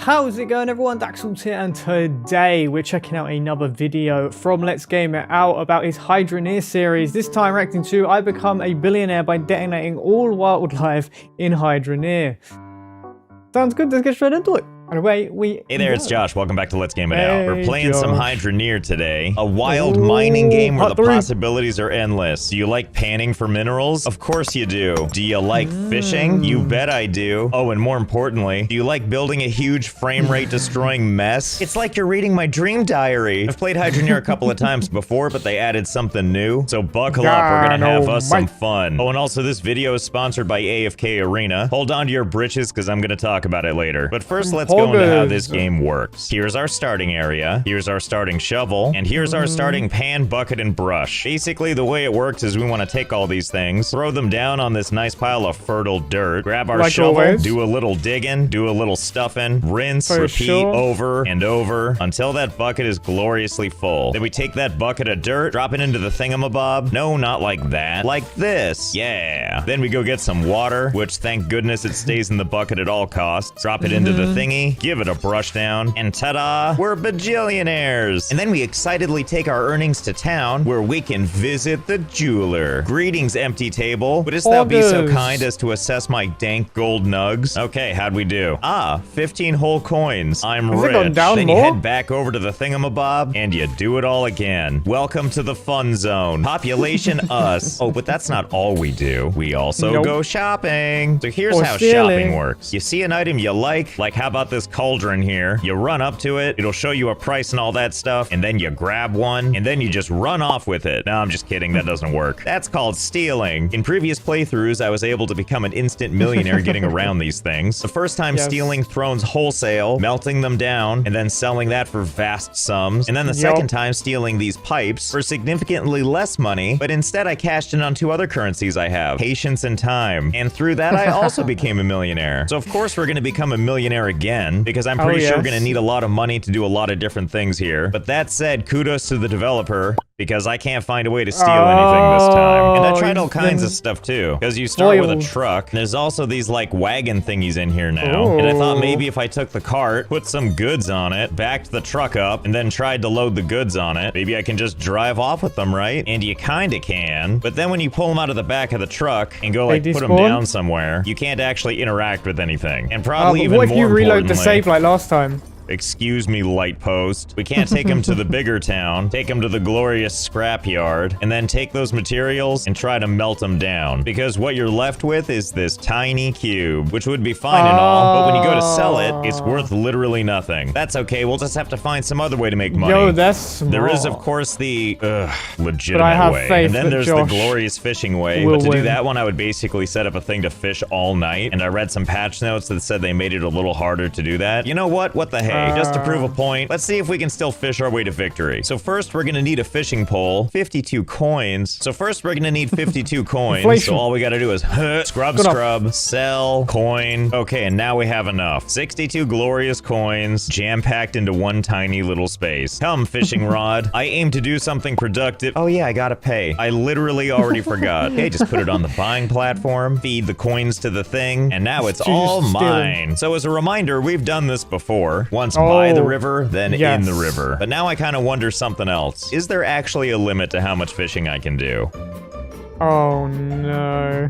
How's it going, everyone? Daxellz here, and today we're checking out another video from Let's Game It Out about his Hydroneer series. This time reacting to I Become a Billionaire by detonating all wildlife in Hydroneer. Sounds good, let's get straight into it. Anyway, Hey there, it's Josh. Welcome back to Let's Game It Out. We're playing Josh. some Hydroneer today. A wild mining game where the possibilities are endless. Do you like panning for minerals? Of course you do. Do you like fishing? You bet I do. Oh, and more importantly, do you like building a huge frame rate destroying mess? It's like you're reading my dream diary. I've played Hydroneer a couple of times before, but they added something new. So buckle up, we're gonna have us some fun. Oh, and also this video is sponsored by AFK Arena. Hold on to your britches because I'm gonna talk about it later. But first, let's go into how this game works. Here's our starting area, here's our starting shovel, and here's our starting pan, bucket, and brush. Basically, the way it works is we want to take all these things, throw them down on this nice pile of fertile dirt, grab our shovel, do a little digging, do a little stuffing, rinse, repeat over and over until that bucket is gloriously full. Then we take that bucket of dirt, drop it into the thingamabob. No, not like that. Like this. Yeah. Then we go get some water, which thank goodness it stays in the bucket at all costs. Drop it into the thingy, give it a brush down, and ta-da, we're bajillionaires. And then we excitedly take our earnings to town where we can visit the jeweler. Greetings, empty table. Wouldst thou be so kind as to assess my dank gold nugs? Okay, how'd we do? 15 whole coins. I'm rich. Then you head back over to the thingamabob and you do it all again. Welcome to the fun zone. Population us. Oh, but that's not all we do. We also go shopping. So here's how shopping works. You see an item you like how about this cauldron here, you run up to it, it'll show you a price and all that stuff, and then you grab one, and then you just run off with it. No, I'm just kidding, that doesn't work. That's called stealing. In previous playthroughs, I was able to become an instant millionaire getting around these things. The first time stealing thrones wholesale, melting them down, and then selling that for vast sums, and then the second time stealing these pipes for significantly less money, but instead I cashed in on two other currencies I have, patience and time, and through that I also became a millionaire. So of course we're gonna become a millionaire again, because I'm pretty sure we're gonna need a lot of money to do a lot of different things here. But that said, kudos to the developer, because I can't find a way to steal anything this time. And I tried all kinds of stuff too, because you start with a truck. There's also these like wagon thingies in here now. And I thought maybe if I took the cart, put some goods on it, backed the truck up, and then tried to load the goods on it, maybe I can just drive off with them, right? And you kinda can. But then when you pull them out of the back of the truck and go like put them down somewhere, you can't actually interact with anything. And probably even more importantly, what if you reload the save like last time? Excuse me, light post. We can't take them to the bigger town, take them to the glorious scrapyard, and then take those materials and try to melt them down. Because what you're left with is this tiny cube, which would be fine and all, but when you go to sell it, it's worth literally nothing. That's okay, we'll just have to find some other way to make money. Yo, that's smart. There is, of course, the legitimate way. And then there's the glorious fishing way. But to do that one, I would basically set up a thing to fish all night, and I read some patch notes that said they made it a little harder to do that. You know what? What the heck? Just to prove a point, let's see if we can still fish our way to victory. So first, we're gonna need a fishing pole, 52 coins. So first, we're gonna need 52 coins. So all we gotta do is scrub, sell, coin. Okay, and now we have enough. 62 glorious coins, jam-packed into one tiny little space. Come, fishing rod. I aim to do something productive. Oh yeah, I gotta pay. I literally already forgot. Okay, just put it on the buying platform, feed the coins to the thing, and now it's all mine. So as a reminder, we've done this before. Once by the river, then in the river. But now I kind of wonder something else. Is there actually a limit to how much fishing I can do? Oh no.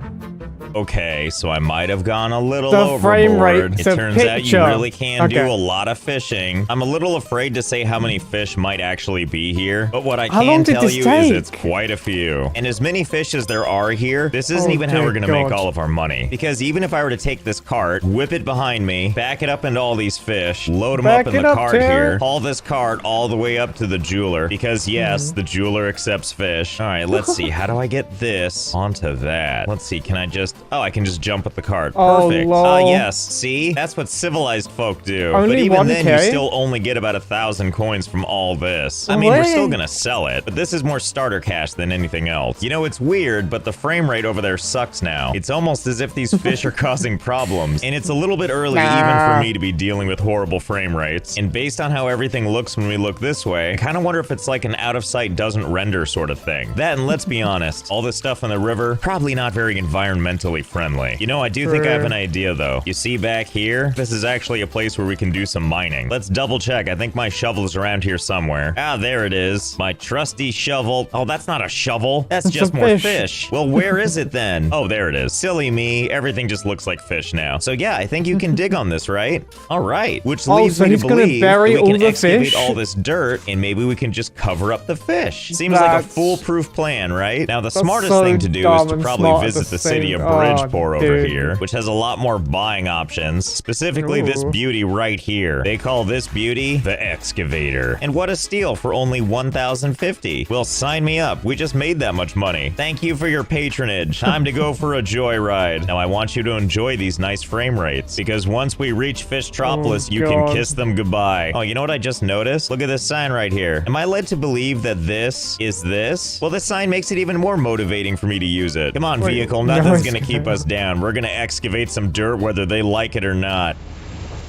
Okay, so I might have gone a little overboard. It turns out you really can do a lot of fishing. I'm a little afraid to say how many fish might actually be here, but what I can tell you is it's quite a few. And as many fish as there are here, this isn't even how we're gonna make all of our money. Because even if I were to take this cart, whip it behind me, back it up into all these fish, load them up in the cart here, haul this cart all the way up to the jeweler, because yes, the jeweler accepts fish. All right, let's see, how do I get this onto that? Let's see, can I just... Oh, I can just jump with the cart. Perfect. Yes. See? That's what civilized folk do. But even then, you still only get about 1,000 coins from all this. I mean, we're still gonna sell it, but this is more starter cash than anything else. You know, it's weird, but the frame rate over there sucks now. It's almost as if these fish are causing problems. And it's a little bit early even for me to be dealing with horrible frame rates. And based on how everything looks when we look this way, I kind of wonder if it's like an out of sight doesn't render sort of thing. That, and let's be honest, all this stuff in the river, probably not very environmentally environmentally friendly. You know, I do think I have an idea though. You see back here? This is actually a place where we can do some mining. Let's double check. I think my shovel is around here somewhere. Ah, there it is. My trusty shovel. Oh, that's not a shovel. That's just more fish. Well, where is it then? Oh, there it is. Silly me. Everything just looks like fish now. So yeah, I think you can dig on this, right? All right. Which leads me to believe that we can excavate all this dirt and maybe we can just cover up the fish. Seems like a foolproof plan, right? Now, the smartest thing to do is to probably visit the city of Bridgeport over here, which has a lot more buying options. Specifically, this beauty right here. They call this beauty the excavator. And what a steal for only 1,050. Well, sign me up. We just made that much money. Thank you for your patronage. Time to go for a joyride. Now, I want you to enjoy these nice frame rates because once we reach Fishtropolis, you can kiss them goodbye. Oh, you know what I just noticed? Look at this sign right here. Am I led to believe that this is this? Well, this sign makes it even more motivating for me to use it. Come on, vehicle. Nothing's gonna keep us down. We're gonna excavate some dirt whether they like it or not.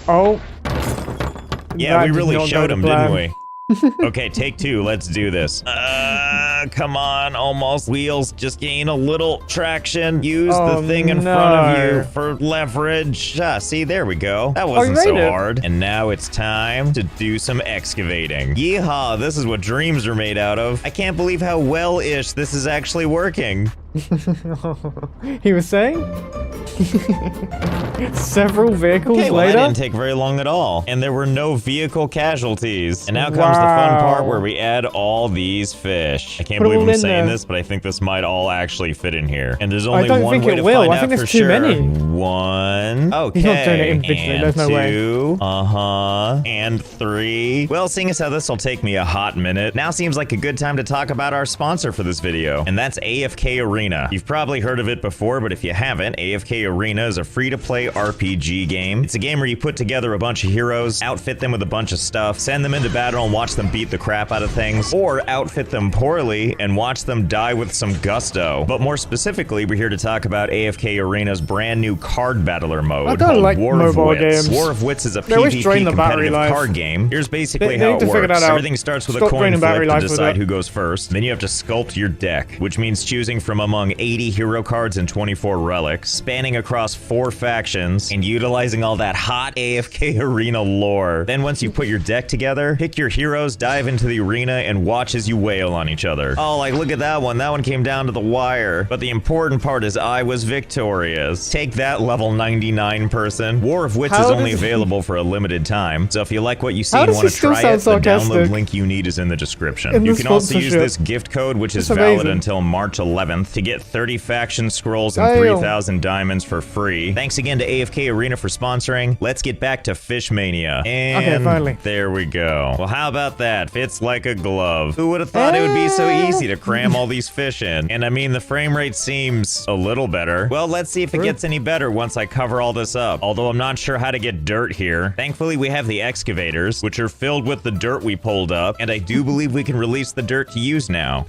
Oh. Yeah, we really showed them, didn't we? Okay, take two. Let's do this. Come on, almost. Wheels just gain a little traction. Use the thing in front of you for leverage. See, there we go. That wasn't so hard. And now it's time to do some excavating. Yeehaw, this is what dreams are made out of. I can't believe how well-ish this is actually working. He was saying? Several vehicles later? That didn't take very long at all. And there were no vehicle casualties. And now comes the fun part where we add all these fish. I can't believe I'm saying this, but I think this might all actually fit in here. And there's only one way to find out for sure. One. Okay. He's not doing it individually. There's no way. Two. And three. Well, seeing as how this will take me a hot minute, now seems like a good time to talk about our sponsor for this video. And that's AFK Arena. You've probably heard of it before, but if you haven't, AFK Arena is a free-to-play RPG game. It's a game where you put together a bunch of heroes, outfit them with a bunch of stuff, send them into battle and watch them beat the crap out of things, or outfit them poorly and watch them die with some gusto. But more specifically, we're here to talk about AFK Arena's brand new card battler mode called War of Wits. War of Wits is a PvP competitive card game. Here's basically how it works. Everything starts with a coin flip to decide who goes first. Then you have to sculpt your deck, which means choosing from among 80 hero cards and 24 relics, spanning across 4 factions, and utilizing all that hot AFK Arena lore. Then once you put your deck together, pick your heroes, dive into the arena, and watch as you wail on each other. Oh, like look at that one. That one came down to the wire. But the important part is I was victorious. Take that, level 99 person. War of Wits is only available for a limited time, so if you like what you see and want to try it, the download link you need is in the description. You can also use this gift code, which is valid until March 11th, to get 30 faction scrolls and 3,000 diamonds for free. Thanks again to AFK Arena for sponsoring. Let's get back to Fishmania. And finally. There we go. Well, how about that? Fits like a glove. Who would have thought it would be so easy to cram all these fish in? And I mean, the frame rate seems a little better. Well, let's see if it gets any better once I cover all this up. Although I'm not sure how to get dirt here. Thankfully, we have the excavators, which are filled with the dirt we pulled up. And I do believe we can release the dirt to use now.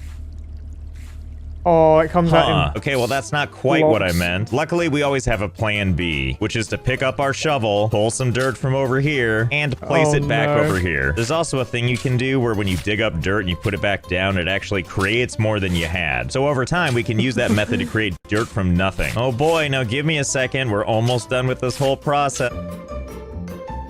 Oh, it comes out in... Okay, well, that's not quite what I meant. Luckily, we always have a plan B, which is to pick up our shovel, pull some dirt from over here, and place it back over here. There's also a thing you can do where when you dig up dirt and you put it back down, it actually creates more than you had. So over time, we can use that method to create dirt from nothing. Oh boy, now give me a second. We're almost done with this whole process.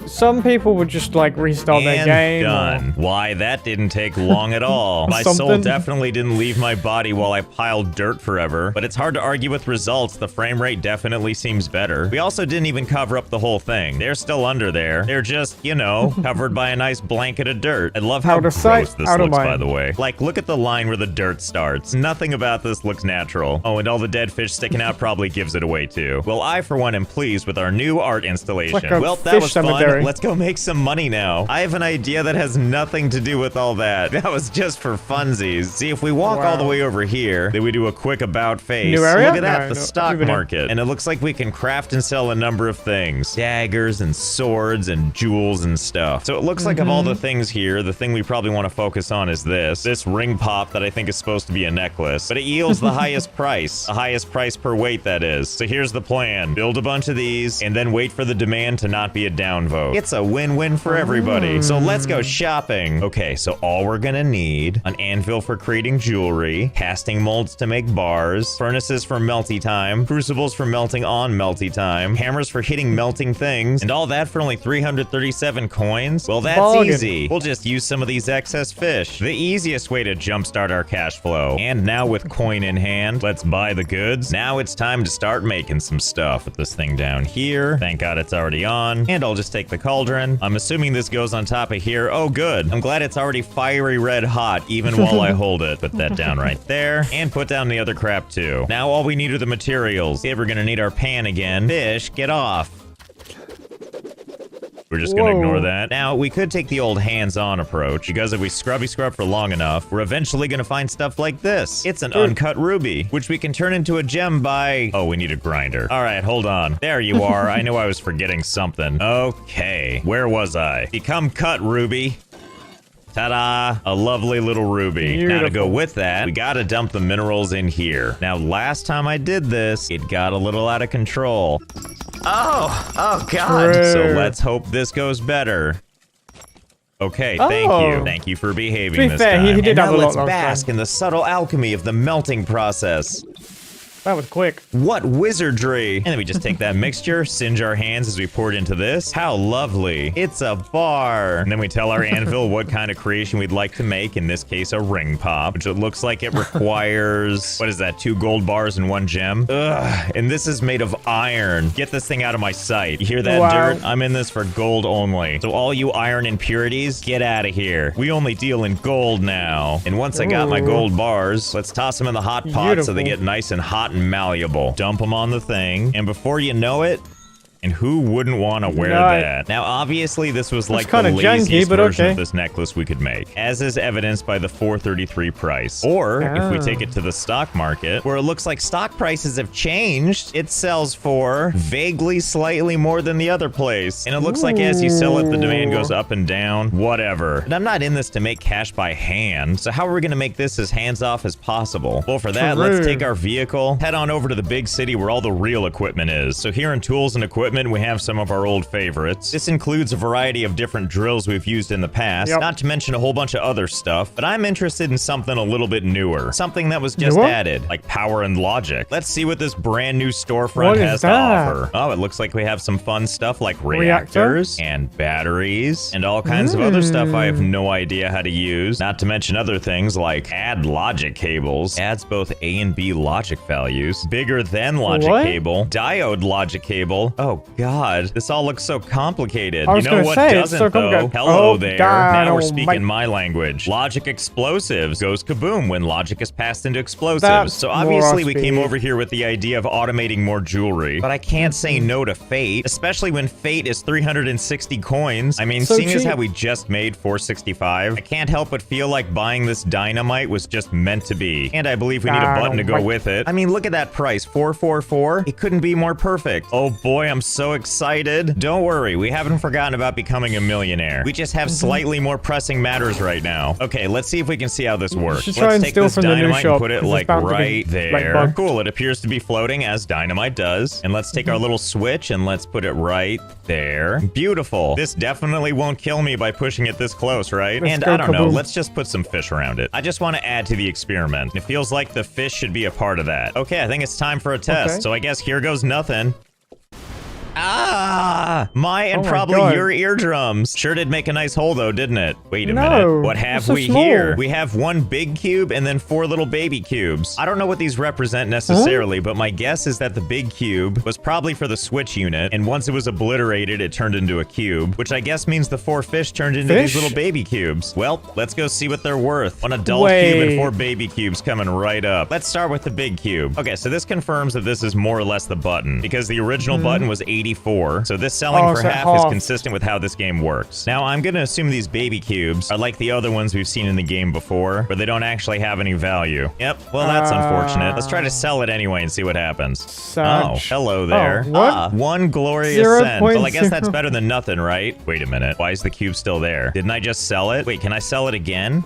Some people would just like restart their game. Done. Why, that didn't take long at all. My soul definitely didn't leave my body while I piled dirt forever, but it's hard to argue with results. The frame rate definitely seems better. We also didn't even cover up the whole thing. They're still under there. They're just, you know, covered by a nice blanket of dirt. I love how gross this looks, by the way. Like, look at the line where the dirt starts. Nothing about this looks natural. Oh, and all the dead fish sticking out probably gives it away too. Well, I for one am pleased with our new art installation. Well, that was fun. Let's go make some money now. I have an idea that has nothing to do with all that. That was just for funsies. See, if we walk all the way over here, then we do a quick about face. New area? Look at that, the stock market. And it looks like we can craft and sell a number of things. Daggers and swords and jewels and stuff. So it looks like of all the things here, the thing we probably want to focus on is this ring pop that I think is supposed to be a necklace. But it yields the highest price. The highest price per weight, that is. So here's the plan. Build a bunch of these, and then wait for the demand to not be a downvote. out. It's a win-win for everybody. So let's go shopping. Okay, so all we're gonna need: an anvil for creating jewelry, casting molds to make bars, furnaces for melty time, crucibles for melting on melty time, hammers for hitting melting things, and all that for only 337 coins? Well, that's easy. We'll just use some of these excess fish. The easiest way to jumpstart our cash flow. And now with coin in hand, let's buy the goods. Now it's time to start making some stuff. Put this thing down here. Thank God it's already on. And I'll just take the cauldron. I'm assuming this goes on top of here. Oh, good. I'm glad it's already fiery red hot even while I hold it. Put that down right there. And put down the other crap too. Now all we need are the materials. Okay, we're gonna need our pan again. Fish, get off. We're just gonna ignore that. Now, we could take the old hands-on approach, because if we scrubby scrub for long enough, we're eventually gonna find stuff like this. It's an uncut ruby, which we can turn into a gem by... Oh, we need a grinder. All right, hold on. There you are. I knew I was forgetting something. Okay, where was I? Become cut, ruby. Ta-da! A lovely little ruby. Beautiful. Now to go with that, we gotta dump the minerals in here. Now, last time I did this, it got a little out of control. Oh God. True. So let's hope this goes better. Okay, thank you. Thank you for behaving this time. He did have a lot let's bask in the subtle alchemy of the melting process. That was quick. What wizardry! And then we just take that mixture, singe our hands as we pour it into this. How lovely. It's a bar. And then we tell our anvil what kind of creation we'd like to make. In this case, a ring pop, which it looks like it requires, what is that, 2 gold bars and 1 gem? Ugh, and this is made of iron. Get this thing out of my sight. You hear that dirt? I'm in this for gold only. So all you iron impurities, get out of here. We only deal in gold now. And once I got my gold bars, let's toss them in the hot pot so they get nice and hot and malleable. Dump them on the thing, and before you know it, and who wouldn't want to wear that? Now, obviously, this was like the laziest version of this necklace we could make, as is evidenced by the 433 price. Or, if we take it to the stock market, where it looks like stock prices have changed, it sells for vaguely slightly more than the other place. And it looks like as you sell it, the demand goes up and down. Whatever. And I'm not in this to make cash by hand, so how are we going to make this as hands-off as possible? Well, for that, let's take our vehicle, head on over to the big city where all the real equipment is. So here in tools and equipment, we have some of our old favorites. This includes a variety of different drills we've used in the past, not to mention a whole bunch of other stuff, but I'm interested in something a little bit newer. Something that was just added, like power and logic. Let's see what this brand new storefront has to offer. Oh, it looks like we have some fun stuff like reactors and batteries and all kinds of other stuff I have no idea how to use. Not to mention other things like add logic cables. Adds both A and B logic values. Bigger than logic cable. Diode logic cable. Oh God, this all looks so complicated. You know what doesn't though? Hello there. Now we're speaking my language. Logic explosives goes kaboom when logic is passed into explosives. So obviously we came over here with the idea of automating more jewelry, but I can't say no to fate, especially when fate is 360 coins. I mean, seeing as how we just made 465, I can't help but feel like buying this dynamite was just meant to be. And I believe we need a button to go with it. I mean, look at that price, 444. It couldn't be more perfect. Oh boy, I'm so excited. Don't worry, we haven't forgotten about becoming a millionaire. We just have slightly more pressing matters right now. Okay, let's see if we can see how this works. Let's take this dynamite and put it like right there. Cool, it appears to be floating as dynamite does. And let's take our little switch and let's put it right there. Beautiful. This definitely won't kill me by pushing it this close, right? And I don't know, let's just put some fish around it. I just want to add to the experiment. It feels like the fish should be a part of that. Okay, I think it's time for a test. So I guess here goes nothing. Ah, my and probably your eardrums. Sure did make a nice hole though, didn't it? Wait a minute. What have we here? We have 1 big cube and then 4 little baby cubes. I don't know what these represent necessarily, but my guess is that the big cube was probably for the switch unit, and once it was obliterated, it turned into a cube, which I guess means the 4 fish turned into these little baby cubes. Well, let's go see what they're worth. 1 adult cube and 4 baby cubes coming right up. Let's start with the big cube. Okay, so this confirms that this is more or less the button, because the original button was 84. So this selling for half is consistent with how this game works. Now, I'm gonna assume these baby cubes are like the other ones we've seen in the game before, but they don't actually have any value. Yep, well, that's unfortunate. Let's try to sell it anyway and see what happens. Oh, hello there. What? 1 glorious cent. Well, I guess that's better than nothing, right? Wait a minute. Why is the cube still there? Didn't I just sell it? Wait, can I sell it again?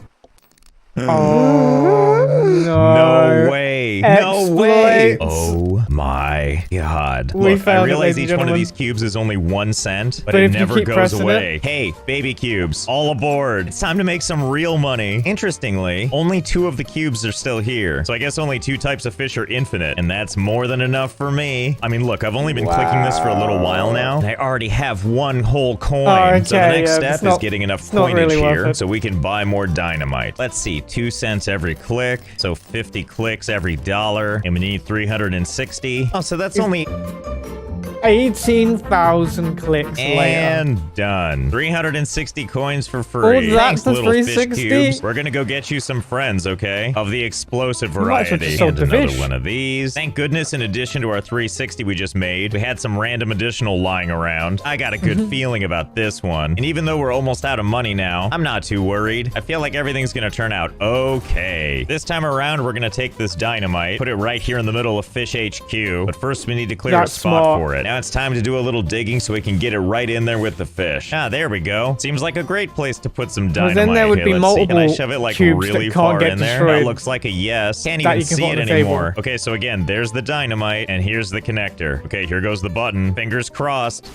Oh, no. No way. No way. Exploits. Oh my god. We Look, I found it, realize ladies and each one of gentlemen. these cubes is only 1 cent, but But it if you never keep goes pressing away. it- Hey, baby cubes, all aboard. It's time to make some real money. Interestingly, only 2 of the cubes are still here. So I guess only 2 types of fish are infinite, and that's more than enough for me. I mean, look, I've only been clicking this for a little while now, and I already have 1 whole coin. Oh, So the okay, next yeah, step it's not- is getting enough it's not coinage really worth here it. so we can buy more dynamite. Let's see, 2 cents every click, so 50 clicks every $1, and we need 360. Oh, so that's only 18,000 clicks later. and done. 360 coins for free. Oh, that's Thanks, the little fish 360? cubes. We're gonna go get you some friends, okay? Of the explosive might as well variety. just sold And the another fish. one of these. Thank goodness, in addition to our 360 we just made, we had some random additional lying around. I got a good feeling about this one. And even though we're almost out of money now, I'm not too worried. I feel like everything's gonna turn out okay. This time around, we're gonna take this dynamite, put it right here in the middle of Fish HQ. But first, we need to clear That's a spot smart. for it. Now it's time to do a little digging so we can get it right in there with the fish. Ah, there we go. Seems like a great place to put some dynamite. then there would Here, be let's see. Can I multiple shove it like cubes that really can't far get in there? destroyed That looks like a yes. Can't that even you can see put on it the table. anymore. Okay, so again, there's the dynamite, and here's the connector. Okay, here goes the button. Fingers crossed.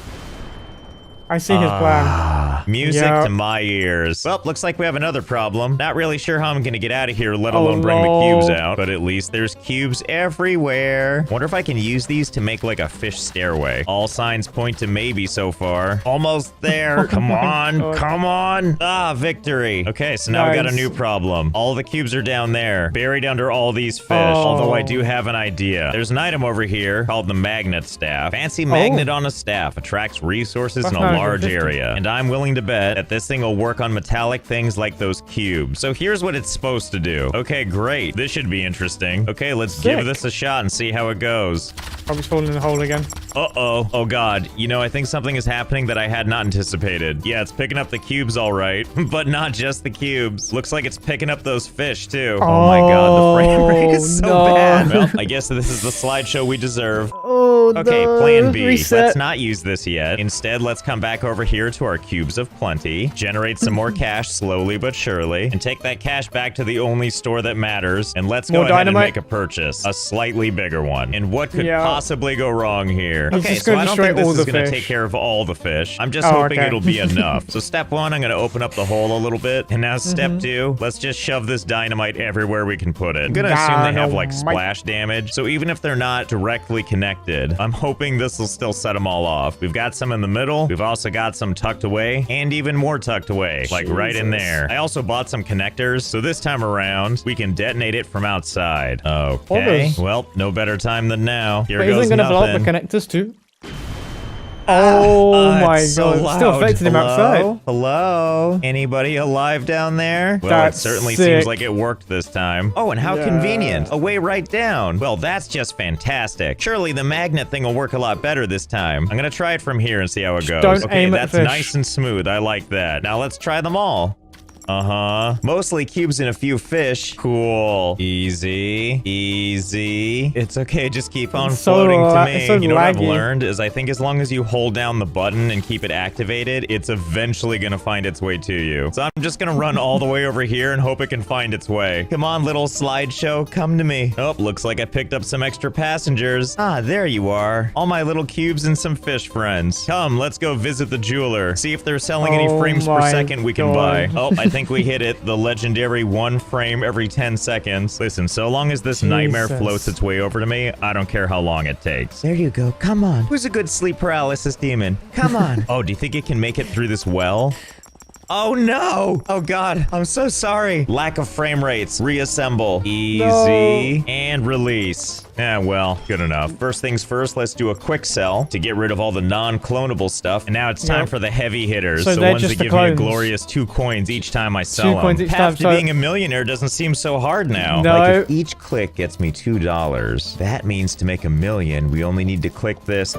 I see his plan. Music Yep. to my ears. Well, looks like we have another problem. Not really sure how I'm gonna get out of here, let Oh, alone bring the no. cubes out. But at least there's cubes everywhere. Wonder if I can use these to make like a fish stairway. All signs point to maybe so far. Almost there. Come on. God. Come on. Ah, victory. Okay, so now we got a Nice. new problem. All the cubes are down there, buried under all these fish. Oh. Although I do have an idea. There's an item over here called the magnet staff. Fancy magnet on a staff. Attracts resources That's in a not large 150. area. And I'm willing to bet that this thing will work on metallic things like those cubes. So here's what it's supposed to do. Okay, great. This should be interesting. Okay, let's give Sick. this a shot and see how it goes. Probably falling in the hole again. Uh-oh. Oh, God. You know, I think something is happening that I had not anticipated. Yeah, it's picking up the cubes all right, but not just the cubes. Looks like it's picking up those fish, too. Oh, my God. The frame rate is so no. bad. Well, I guess this is the slideshow we deserve. Oh, Okay, no. plan B. Reset. Let's not use this yet. Instead, let's come back over here to our cubes of plenty, generate some more cash slowly but surely, and take that cash back to the only store that matters, and let's go More ahead dynamite? and make a purchase. A slightly bigger one. And what could Yeah. possibly go wrong here? He's Okay, just so gonna I don't destroy think this all is the going to fish. take care of all the fish. I'm just Oh, hoping okay. it'll be enough. So step 1, I'm going to open up the hole a little bit, and now step Mm-hmm. 2, let's just shove this dynamite everywhere we can put it. I'm going to assume they have like Dynamite. splash damage, so even if they're not directly connected, I'm hoping this will still set them all off. We've got some in the middle, we've also got some tucked away, and even more tucked away, like right in Jesus. there. I also bought some connectors, so this time around, we can detonate it from outside. Okay, Orders. well, no better time than now. Here But goes isn't gonna blow up the nothing. connectors too? Oh my It's so god, it's still loud. affecting him Hello? outside. Hello? Anybody alive down there? Well, That's it certainly sick. seems like it worked this time. Oh, and how Yeah. convenient. A way right down. Well, that's just fantastic. Surely the magnet thing will work a lot better this time. I'm gonna try it from here and see how it goes. don't Okay, aim at that's fish. nice and smooth. I like that. Now let's try them all. Uh-huh. Mostly cubes and a few fish. Cool. Easy. Easy. It's okay. Just keep on It's so, floating to me. it's so You know what I've laggy. learned is I think as long as you hold down the button and keep it activated, it's eventually gonna find its way to you. So I'm just gonna run all the way over here and hope it can find its way. Come on, little slideshow. Come to me. Oh, looks like I picked up some extra passengers. Ah, there you are. All my little cubes and some fish friends. Come, let's go visit the jeweler. See if they're selling any Oh frames per my second we can God. buy. Oh, I think we hit it. The legendary 1 frame every 10 seconds. Listen, so long as this nightmare Jesus. floats its way over to me, I don't care how long it takes. There you go. Come on. Who's a good sleep paralysis demon? Come on. Oh, do you think it can make it through this well? Oh no! Oh god, I'm so sorry. Lack of frame rates. Reassemble. Easy. And release. Yeah, well, good enough. First things first, let's do a quick sell to get rid of all the non-clonable stuff. And now it's time Yep. for the heavy hitters. So the they're ones just that the give me a clones. glorious 2 coins each time I sell 2 them. coins each Path time, to so- being a millionaire doesn't seem so hard now. No. Like if each click gets me $2. That means to make a million, we only need to click this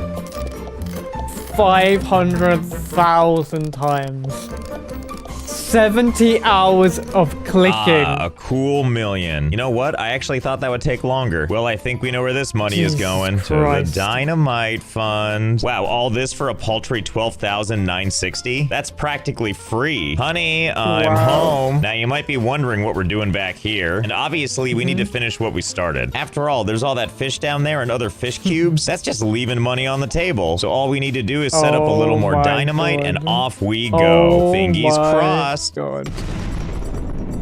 500,000 times. 70 hours of clicking. A cool million. You know what? I actually thought that would take longer. Well, I think we know where this money is going. To the dynamite fund. Wow, all this for a paltry 12,960? That's practically free. Honey, I'm home. Now, you might be wondering what we're doing back here. And obviously, we need to finish what we started. After all, there's all that fish down there and other fish cubes. That's just leaving money on the table. So all we need to do is set up a little more dynamite and off we go. Fingies crossed. God.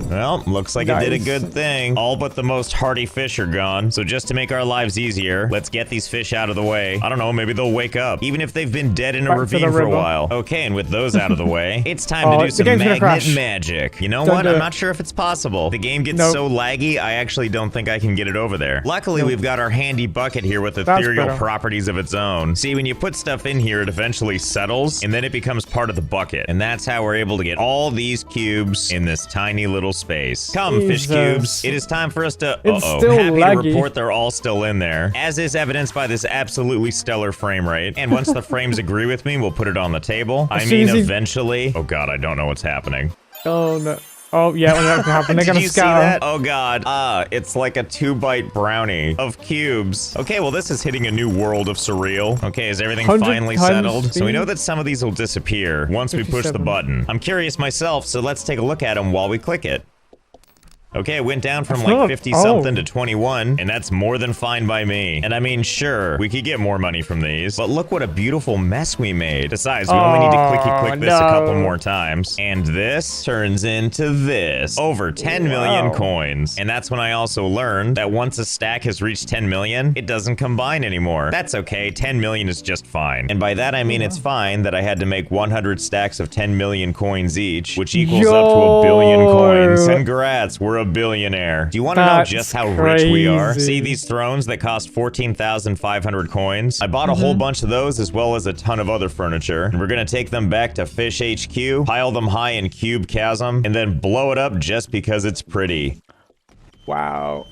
Well, looks like it did a good thing. All but the most hardy fish are gone. So just to make our lives easier, let's get these fish out of the way. I don't know, maybe they'll wake up, even if they've been dead in a ravine for a while. Okay, and with those out of the way, it's time to do some magnet magic. You know what? I'm not sure if it's possible. The game gets so laggy, I actually don't think I can get it over there. Luckily, we've got our handy bucket here with ethereal properties of its own. See, when you put stuff in here, it eventually settles, and then it becomes part of the bucket. And that's how we're able to get all these cubes in this tiny little space. Come, fish cubes. It is time for us to... Happy to report they're all still in there, as is evidenced by this absolutely stellar frame rate. And once the frames agree with me, we'll put it on the table. I mean, eventually... Oh god, I don't know what's happening. Oh no. Oh yeah, when that's happening, they're gonna see that? Oh god. It's like a 2-bite brownie of cubes. Okay, well this is hitting a new world of surreal. Okay, is everything finally settled? So we know that some of these will disappear once we push the button. I'm curious myself, so let's take a look at them while we click it. Okay, it went down from like 50-something to 21, and that's more than fine by me. And I mean, sure, we could get more money from these, but look what a beautiful mess we made. Besides, we only need to clicky-click this a couple more times. And this turns into this. Over 10 million coins. And that's when I also learned that once a stack has reached 10 million, it doesn't combine anymore. That's okay, 10 million is just fine. And by that I mean it's fine that I had to make 100 stacks of 10 million coins each, which equals up to 1 billion coins. Congrats, we're a billionaire. Do you want to know just how rich we are? See these thrones that cost 14,500 coins? I bought a whole bunch of those as well as a ton of other furniture. And we're gonna take them back to Fish HQ, pile them high in Cube Chasm, and then blow it up just because it's pretty. Wow.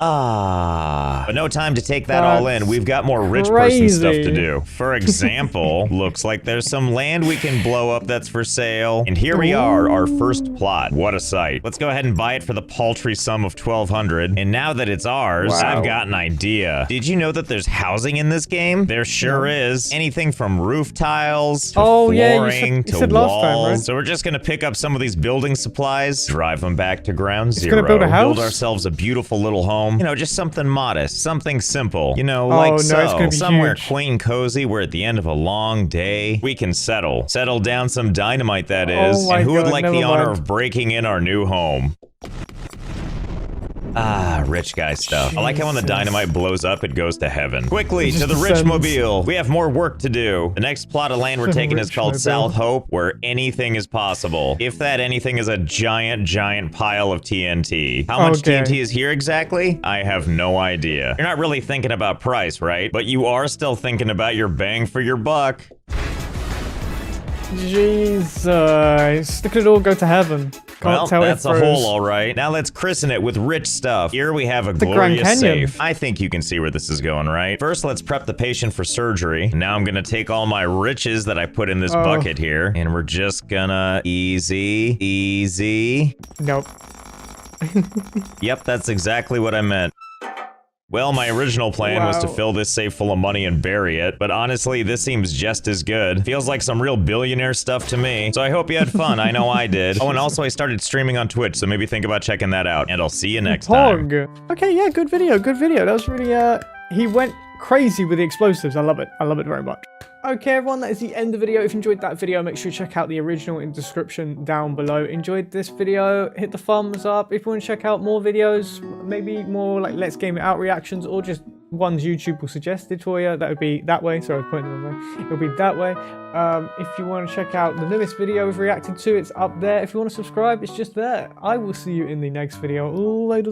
But no time to take that all in. We've got more rich person stuff to do. For example, looks like there's some land we can blow up that's for sale. And here we are, our first plot. What a sight. Let's go ahead and buy it for the paltry sum of 1,200. And now that it's ours, I've got an idea. Did you know that there's housing in this game? There sure is. Anything from roof tiles to flooring to walls. So we're just gonna pick up some of these building supplies, drive them back to ground zero, build ourselves a beautiful little home. You know, just something modest, something simple. You know, like so. Somewhere quaint and cozy where at the end of a long day, we can settle. Settle down some dynamite, that is. And who would like the honor of breaking in our new home? Rich guy stuff. I like how when the dynamite blows up, it goes to heaven. Quickly, to the rich mobile. We have more work to do. The next plot of land we're taking is called South Hope, where anything is possible. If that anything is a giant, giant pile of TNT. How much TNT is here exactly? I have no idea. You're not really thinking about price, right? But you are still thinking about your bang for your buck. Jesus. Look at it all go to heaven. Well, that's a hole, all right. Now let's christen it with rich stuff. Here we have a glorious safe. I think you can see where this is going, right? First, let's prep the patient for surgery. Now I'm gonna take all my riches that I put in this bucket here, and we're just gonna easy. Nope. Yep, that's exactly what I meant. Well, my original plan was to fill this safe full of money and bury it, but honestly, this seems just as good. Feels like some real billionaire stuff to me, so I hope you had fun. I know I did. Oh, and also I started streaming on Twitch, so maybe think about checking that out, and I'll see you next time. Okay, yeah, good video. That was really, he went crazy with the explosives. I love it very much. Okay, everyone, that is the end of the video. If you enjoyed that video, make sure you check out the original in the description down below. Enjoyed this video, hit the thumbs up. If you want to check out more videos, maybe more like Let's Game It Out reactions, or just ones YouTube will suggested for you, that would be that way. Sorry, I was pointing the wrong way. It'll be that way. If you want to check out the newest video we've reacted to, it's up there. If you want to subscribe, it's just there. I will see you in the next video. Later.